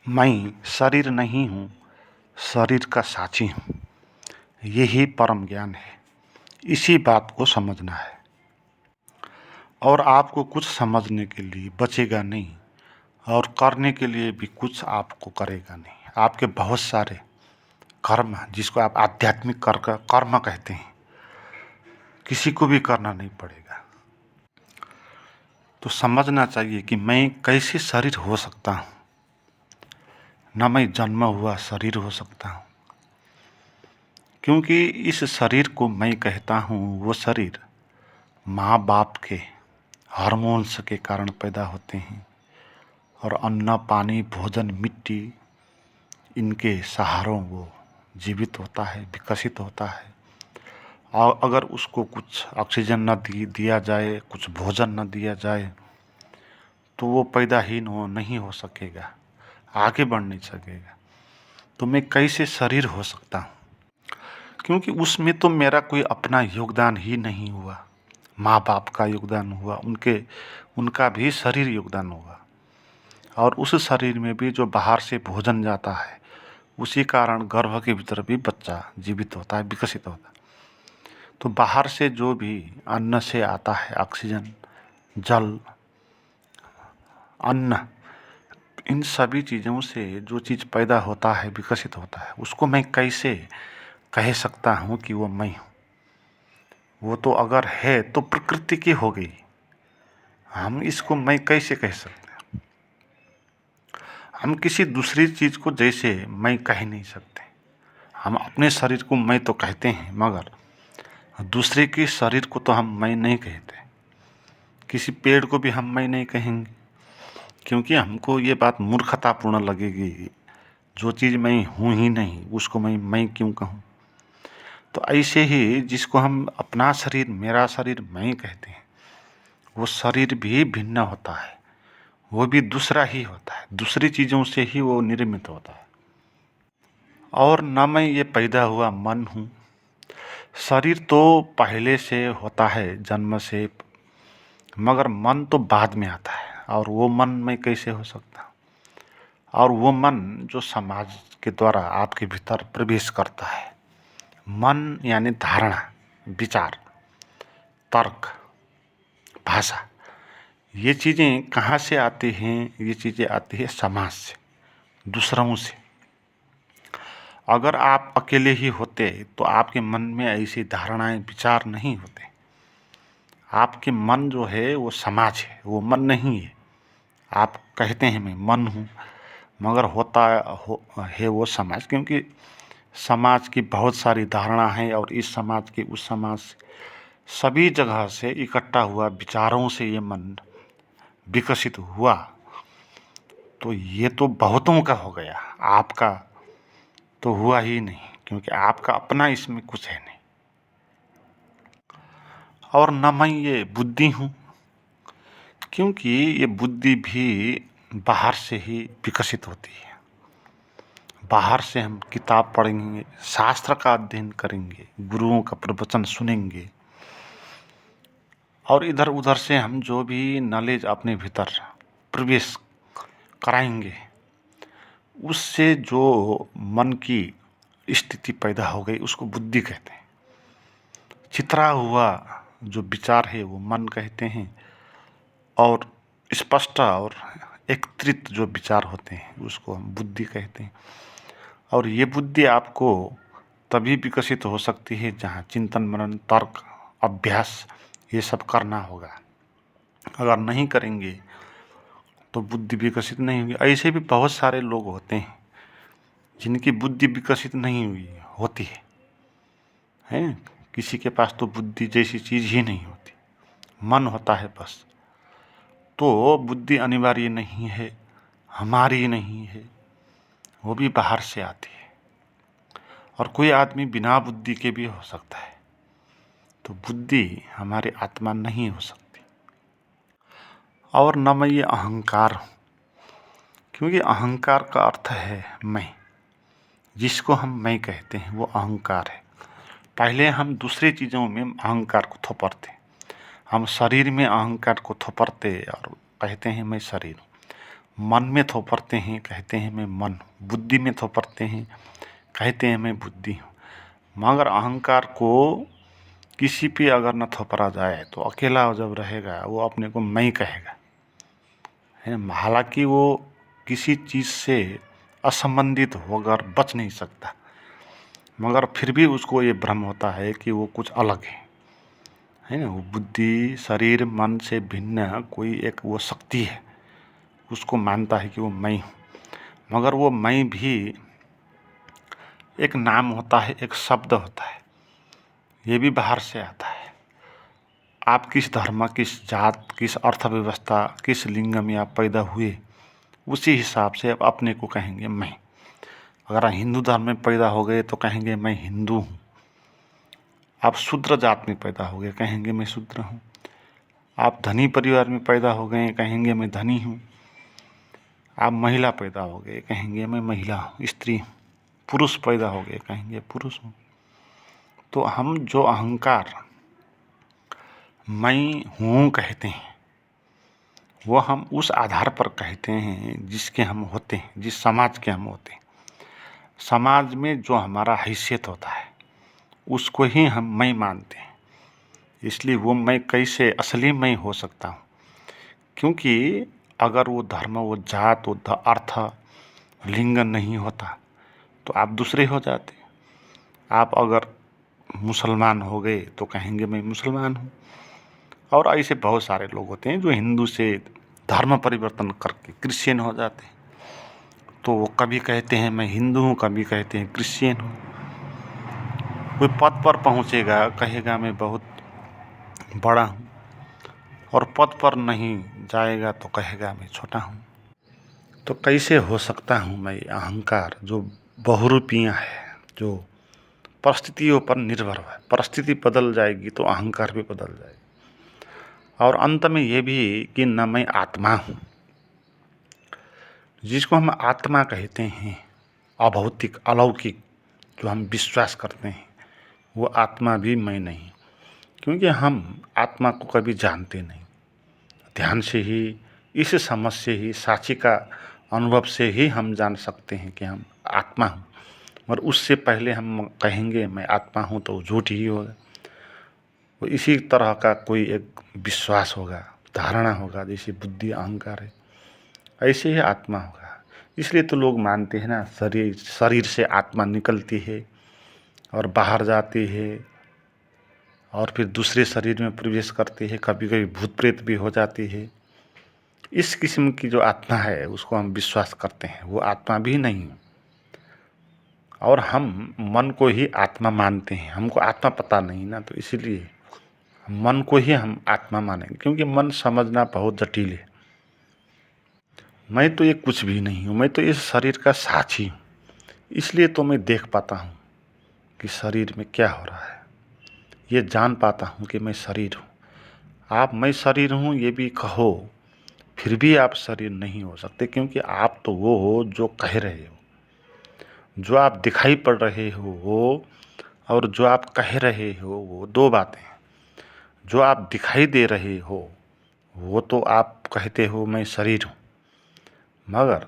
मैं शरीर नहीं हूँ, शरीर का साक्षी हूँ। यही परम ज्ञान है। इसी बात को समझना है और आपको कुछ समझने के लिए बचेगा नहीं और करने के लिए भी कुछ आपको करेगा नहीं। आपके बहुत सारे कर्म हैं, जिसको आप आध्यात्मिक कर्म कहते हैं, किसी को भी करना नहीं पड़ेगा। तो समझना चाहिए कि मैं कैसे शरीर हो सकता हूँ। न मैं जन्मा हुआ शरीर हो सकता हूँ, क्योंकि इस शरीर को मैं कहता हूँ वो शरीर माँ बाप के हार्मोन्स के कारण पैदा होते हैं और अन्न पानी भोजन मिट्टी इनके सहारों वो जीवित होता है, विकसित होता है। और अगर उसको कुछ ऑक्सीजन न दिया जाए, कुछ भोजन न दिया जाए, तो वो पैदा ही नहीं हो सकेगा, आगे बढ़ नहीं सकेगा। तो मैं कैसे शरीर हो सकता हूँ? क्योंकि उसमें तो मेरा कोई अपना योगदान ही नहीं हुआ। माँ बाप का योगदान हुआ, उनका भी शरीर योगदान हुआ, और उस शरीर में भी जो बाहर से भोजन जाता है, उसी कारण गर्भ के भीतर भी बच्चा जीवित होता है, विकसित होता है। तो बाहर से जो भी अन्न से आता है, ऑक्सीजन, जल, अन्न, इन सभी चीज़ों से जो चीज़ पैदा होता है, विकसित होता है, उसको मैं कैसे कह सकता हूँ कि वो मैं हूँ? वो तो अगर है तो प्रकृति की हो गई। हम इसको मैं कैसे कह सकते हैं? हम किसी दूसरी चीज़ को जैसे मैं कह नहीं सकते। हम अपने शरीर को मैं तो कहते हैं, मगर दूसरे के शरीर को तो हम मैं नहीं कहते। किसी पेड़ को भी हम मैं नहीं कहेंगे, क्योंकि हमको ये बात मूर्खतापूर्ण लगेगी। जो चीज़ मैं हूँ ही नहीं, उसको मैं क्यों कहूँ? तो ऐसे ही जिसको हम अपना शरीर, मेरा शरीर मैं कहते हैं, वो शरीर भी भिन्न होता है, वो भी दूसरा ही होता है, दूसरी चीज़ों से ही वो निर्मित होता है। और न मैं ये पैदा हुआ मन हूँ। शरीर तो पहले से होता है, जन्म से, मगर मन तो बाद में आता है। और वो मन में कैसे हो सकता हूँ? और वो मन जो समाज के द्वारा आपके भीतर प्रवेश करता है, मन यानी धारणा, विचार, तर्क, भाषा, ये चीज़ें कहाँ से आती हैं? ये चीज़ें आती है समाज से, दूसरों से। अगर आप अकेले ही होते तो आपके मन में ऐसी धारणाएं, विचार नहीं होते। आपके मन जो है वो समाज है, वो मन नहीं है। आप कहते हैं मैं मन हूँ, मगर है वो समाज, क्योंकि समाज की बहुत सारी धारणा है और इस समाज की उस समाज, सभी जगह से इकट्ठा हुआ विचारों से ये मन विकसित हुआ। तो ये तो बहुतों का हो गया, आपका तो हुआ ही नहीं, क्योंकि आपका अपना इसमें कुछ है नहीं। और न मैं ये बुद्धि हूँ, क्योंकि ये बुद्धि भी बाहर से ही विकसित होती है। बाहर से हम किताब पढ़ेंगे, शास्त्र का अध्ययन करेंगे, गुरुओं का प्रवचन सुनेंगे, और इधर उधर से हम जो भी नॉलेज अपने भीतर प्रवेश कराएंगे, उससे जो मन की स्थिति पैदा हो गई, उसको बुद्धि कहते हैं। चित्रा हुआ जो विचार है वो मन कहते हैं, और स्पष्ट और एकत्रित जो विचार होते हैं उसको हम बुद्धि कहते हैं। और ये बुद्धि आपको तभी विकसित हो सकती है जहाँ चिंतन, मनन, तर्क, अभ्यास, ये सब करना होगा। अगर नहीं करेंगे तो बुद्धि विकसित नहीं होगी। ऐसे भी बहुत सारे लोग होते हैं जिनकी बुद्धि विकसित नहीं हुई होती है। किसी के पास तो बुद्धि जैसी चीज़ ही नहीं होती, मन होता है बस। तो बुद्धि अनिवार्य नहीं है, हमारी नहीं है, वो भी बाहर से आती है। और कोई आदमी बिना बुद्धि के भी हो सकता है। तो बुद्धि हमारी आत्मा नहीं हो सकती। और न मैं ये अहंकार हूँ, क्योंकि अहंकार का अर्थ है मैं। जिसको हम मैं कहते हैं वो अहंकार है। पहले हम दूसरी चीज़ों में अहंकार को थोपरते, हम शरीर में अहंकार को थोपरते और कहते हैं मैं शरीर हूँ। मन में थोपरते हैं, कहते हैं मैं मन हूँ। बुद्धि में थोपरते हैं, कहते हैं मैं बुद्धि हूँ। मगर अहंकार को किसी पे अगर न थोपरा जाए तो अकेला जब रहेगा वो अपने को मैं कहेगा, है। हालांकि वो किसी चीज़ से असंबंधित होकर बच नहीं सकता, मगर फिर भी उसको ये भ्रम होता है कि वो कुछ अलग है ना। वो बुद्धि, शरीर, मन से भिन्न कोई एक वो शक्ति है, उसको मानता है कि वो मैं हूँ। मगर वो मैं भी एक नाम होता है, एक शब्द होता है, ये भी बाहर से आता है। आप किस धर्म, किस जात, किस अर्थव्यवस्था, किस लिंग में आप पैदा हुए, उसी हिसाब से आप अपने को कहेंगे मैं। अगर आप हिंदू धर्म में पैदा हो गए तो कहेंगे मैं हिंदू हूँ। आप शूद्र जात में पैदा हो गए, कहेंगे मैं शूद्र हूँ। आप धनी परिवार में पैदा हो गए, कहेंगे मैं धनी हूँ। आप महिला पैदा हो गए, कहेंगे मैं महिला हूँ, स्त्री हूँ। पुरुष पैदा हो गए, कहेंगे पुरुष हूँ। तो हम जो अहंकार मैं हूँ कहते हैं, वो हम उस आधार पर कहते हैं जिसके हम होते हैं, जिस समाज के हम होते हैं। समाज में जो हमारा हैसियत होता है उसको ही हम मैं मानते हैं। इसलिए वो मैं कैसे असली मैं हो सकता हूँ, क्योंकि अगर वो धर्म, वो जात, वो अर्थ, लिंग नहीं होता तो आप दूसरे हो जाते। आप अगर मुसलमान हो गए तो कहेंगे मैं मुसलमान हूँ। और ऐसे बहुत सारे लोग होते हैं जो हिंदू से धर्म परिवर्तन करके क्रिश्चियन हो जाते हैं। तो वो कभी कहते हैं मैं हिंदू हूँ, कभी कहते हैं क्रिश्चियन हूँ। कोई पद पर पहुँचेगा, कहेगा मैं बहुत बड़ा हूँ, और पद पर नहीं जाएगा तो कहेगा मैं छोटा हूँ। तो कैसे हो सकता हूँ मैं अहंकार जो बहुरूपियाँ है, जो परिस्थितियों पर निर्भर है। परिस्थिति बदल जाएगी तो अहंकार भी बदल जाएगा। और अंत में ये भी कि न मैं आत्मा हूँ, जिसको हम आत्मा कहते हैं, अभौतिक, अलौकिक, जो हम विश्वास करते हैं, वो आत्मा भी मैं नहीं। क्योंकि हम आत्मा को कभी जानते नहीं। ध्यान से ही, इस समझ से ही, साक्षी का अनुभव से ही हम जान सकते हैं कि हम आत्मा हूँ। और उससे पहले हम कहेंगे मैं आत्मा हूँ तो झूठ ही होगा। तो इसी तरह का कोई एक विश्वास होगा, धारणा होगा, जैसे बुद्धि अहंकार है, ऐसे ही आत्मा होगा। इसलिए तो लोग मानते हैं ना, शरीर से आत्मा निकलती है और बाहर जाती है और फिर दूसरे शरीर में प्रवेश करती है, कभी कभी भूत प्रेत भी हो जाती है। इस किस्म की जो आत्मा है उसको हम विश्वास करते हैं, वो आत्मा भी नहीं। और हम मन को ही आत्मा मानते हैं। हमको आत्मा पता नहीं ना, तो इसीलिए मन को ही हम आत्मा मानेंगे, क्योंकि मन समझना बहुत जटिल है। मैं तो ये कुछ भी नहीं हूँ, मैं तो इस शरीर का साक्षी हूँ। इसलिए तो मैं देख पाता हूँ कि शरीर में क्या हो रहा है, ये जान पाता हूँ कि मैं शरीर हूँ। आप मैं शरीर हूँ ये भी कहो, फिर भी आप शरीर नहीं हो सकते, क्योंकि आप तो वो हो जो कह रहे हो। जो आप दिखाई पड़ रहे हो और जो आप कह रहे हो वो दो बातें हैं। जो आप दिखाई दे रहे हो वो तो आप कहते हो मैं शरीर हूँ, मगर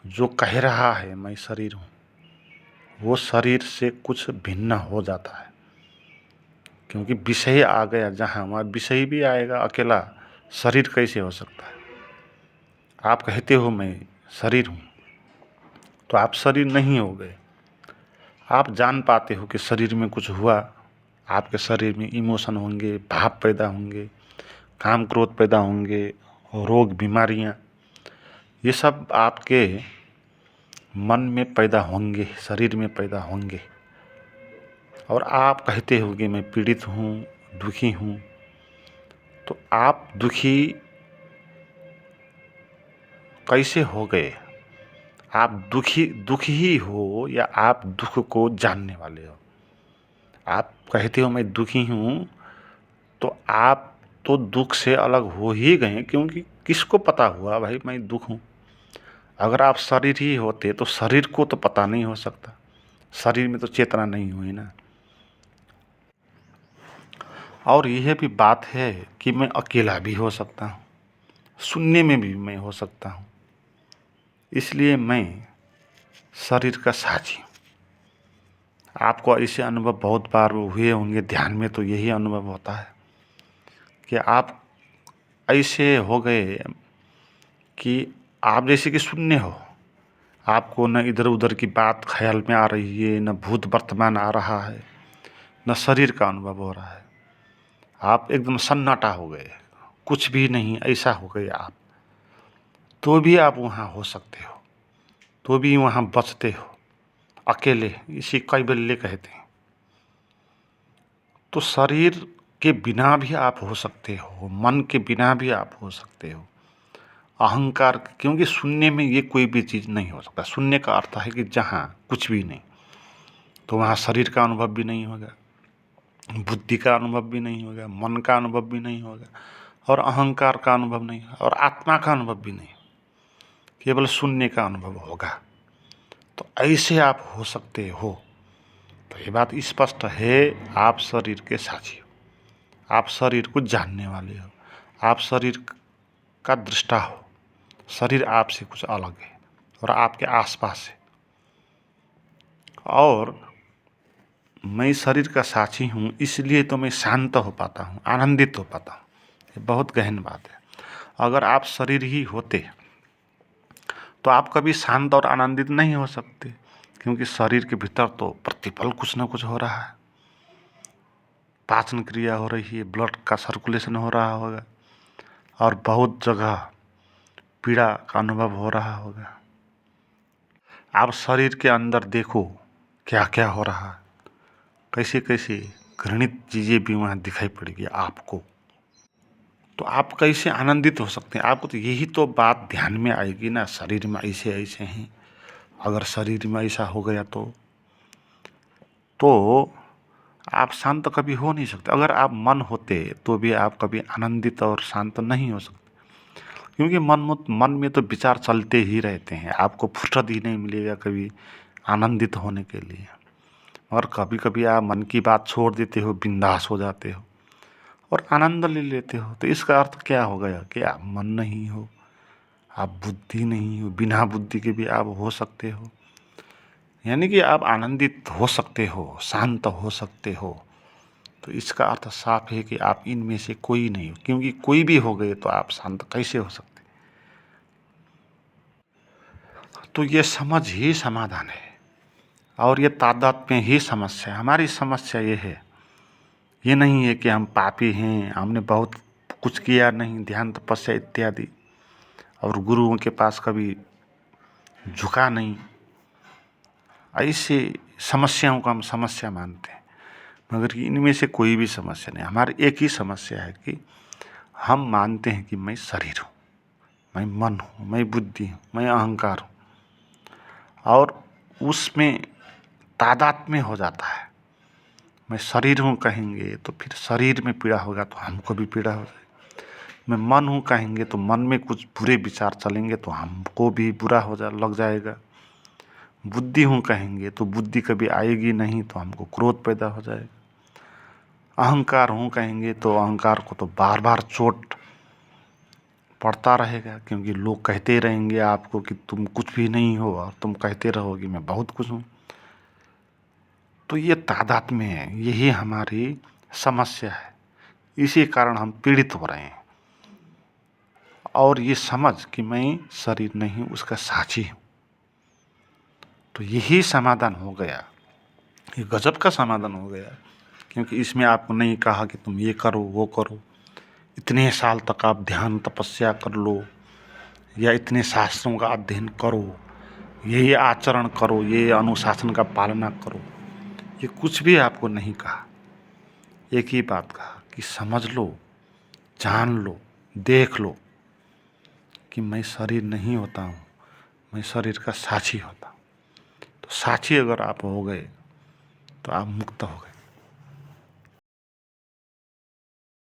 जो कह रहा है मैं शरीर हूँ, वो शरीर से कुछ भिन्न हो जाता है। क्योंकि विषय आ गया जहाँ, वहाँ विषय भी आएगा। अकेला शरीर कैसे हो सकता है? आप कहते हो मैं शरीर हूँ तो आप शरीर नहीं हो गए। आप जान पाते हो कि शरीर में कुछ हुआ, आपके शरीर में इमोशन होंगे, भाव पैदा होंगे, काम क्रोध पैदा होंगे, रोग बीमारियाँ, ये सब आपके मन में पैदा होंगे, शरीर में पैदा होंगे। और आप कहते हो कि मैं पीड़ित हूँ, दुखी हूँ। तो आप दुखी कैसे हो गए? आप दुखी ही हो या आप दुख को जानने वाले हो? आप कहते हो मैं दुखी हूँ, तो आप तो दुख से अलग हो ही गए, क्योंकि किसको पता हुआ भाई मैं दुख हूँ? अगर आप शरीर ही होते तो शरीर को तो पता नहीं हो सकता, शरीर में तो चेतना नहीं हुई ना। और यह भी बात है कि मैं अकेला भी हो सकता हूँ, शून्य में भी मैं हो सकता हूँ, इसलिए मैं शरीर का साझी हूँ। आपको ऐसे अनुभव बहुत बार हुए होंगे, ध्यान में तो यही अनुभव होता है कि आप ऐसे हो गए कि आप जैसे कि शून्य हो। आपको न इधर उधर की बात ख्याल में आ रही है, न भूत वर्तमान आ रहा है, न शरीर का अनुभव हो रहा है। आप एकदम सन्नाटा हो गए, कुछ भी नहीं, ऐसा हो गए आप। तो भी आप वहाँ हो सकते हो, तो भी वहाँ बचते हो अकेले। इसी कैवल्य कहते हैं। तो शरीर के बिना भी आप हो सकते हो, मन के बिना भी आप हो सकते हो, अहंकार, क्योंकि शून्य में ये कोई भी चीज़ नहीं हो सकता। शून्य का अर्थ है कि जहाँ कुछ भी नहीं, तो वहाँ शरीर का अनुभव भी नहीं होगा, बुद्धि का अनुभव भी नहीं होगा, मन का अनुभव भी नहीं होगा, और अहंकार का अनुभव नहीं होगा, और आत्मा का अनुभव भी नहीं, केवल शून्य का अनुभव होगा। तो ऐसे आप हो सकते हो। तो ये बात स्पष्ट है, आप शरीर के साझी हो, आप शरीर को जानने वाले हो, आप शरीर का दृष्टा हो। शरीर आपसे कुछ अलग है और आपके आसपास है। और मैं शरीर का साक्षी हूँ, इसलिए तो मैं शांत हो पाता हूँ, आनंदित हो पाता हूँ। ये बहुत गहन बात है। अगर आप शरीर ही होते तो आप कभी शांत और आनंदित नहीं हो सकते, क्योंकि शरीर के भीतर तो प्रतिपल कुछ ना कुछ हो रहा है। पाचन क्रिया हो रही है, ब्लड का सर्कुलेशन हो रहा होगा, और बहुत जगह पीड़ा का अनुभव हो रहा होगा। आप शरीर के अंदर देखो क्या क्या हो रहा है, कैसे कैसे घृणित चीज़ें भी वहाँ दिखाई पड़ेगी आपको। तो आप कैसे आनंदित हो सकते हैं? आपको तो यही तो बात ध्यान में आएगी ना, शरीर में ऐसे ऐसे हैं। अगर शरीर में ऐसा हो गया तो आप शांत कभी हो नहीं सकते। अगर आप मन होते तो भी आप कभी आनंदित और शांत नहीं हो सकते, क्योंकि मन में तो विचार चलते ही रहते हैं। आपको फुर्सत ही नहीं मिलेगा कभी आनंदित होने के लिए। और कभी कभी आप मन की बात छोड़ देते हो, बिंदास हो जाते हो और आनंद ले लेते हो। तो इसका अर्थ क्या हो गया कि आप मन नहीं हो, आप बुद्धि नहीं हो। बिना बुद्धि के भी आप हो सकते हो, यानी कि आप आनंदित हो सकते हो, शांत हो सकते हो। तो इसका अर्थ साफ है कि आप इनमें से कोई नहीं हो, क्योंकि कोई भी हो गए तो आप शांत कैसे हो सकते? तो ये समझ ही समाधान है, और ये तादात्म्य ही समस्या है। हमारी समस्या ये है, ये नहीं है कि हम पापी हैं, हमने बहुत कुछ किया नहीं, ध्यान तपस्या इत्यादि, और गुरुओं के पास कभी झुका नहीं। ऐसे समस्याओं को हम समस्या मानते हैं, मगर इनमें से कोई भी समस्या नहीं। हमारी एक ही समस्या है कि हम मानते हैं कि मैं शरीर हूँ, मैं मन हूँ, मैं बुद्धि हूँ, मैं अहंकार हूँ, और उसमें तादात्म्य हो जाता है। मैं शरीर हूँ कहेंगे तो फिर शरीर में पीड़ा होगा तो हमको भी पीड़ा हो जाएगी। मैं मन हूँ कहेंगे तो मन में कुछ बुरे विचार चलेंगे तो हमको भी बुरा लग जाएगा। बुद्धि हूँ कहेंगे तो बुद्धि कभी आएगी नहीं तो हमको क्रोध पैदा हो जाएगा। अहंकार हूँ कहेंगे तो अहंकार को तो बार बार चोट पड़ता रहेगा, क्योंकि लोग कहते रहेंगे आपको कि तुम कुछ भी नहीं हो, और तुम कहते रहोगे मैं बहुत कुछ हूँ। तो ये तादात्म्य है, यही हमारी समस्या है। इसी कारण हम पीड़ित हो रहे हैं। और ये समझ कि मैं शरीर नहीं, उसका साक्षी हूँ, तो यही समाधान हो गया। ये गजब का समाधान हो गया, क्योंकि इसमें आपको नहीं कहा कि तुम ये करो वो करो, इतने साल तक आप ध्यान तपस्या कर लो, या इतने शास्त्रों का अध्ययन करो, ये आचरण करो, ये अनुशासन का पालना करो। ये कुछ भी आपको नहीं कहा। एक ही बात कहा कि समझ लो, जान लो, देख लो कि मैं शरीर नहीं होता हूँ, मैं शरीर का साक्षी होता हूँ। तो साक्षी अगर आप हो गए तो आप मुक्त हो गए।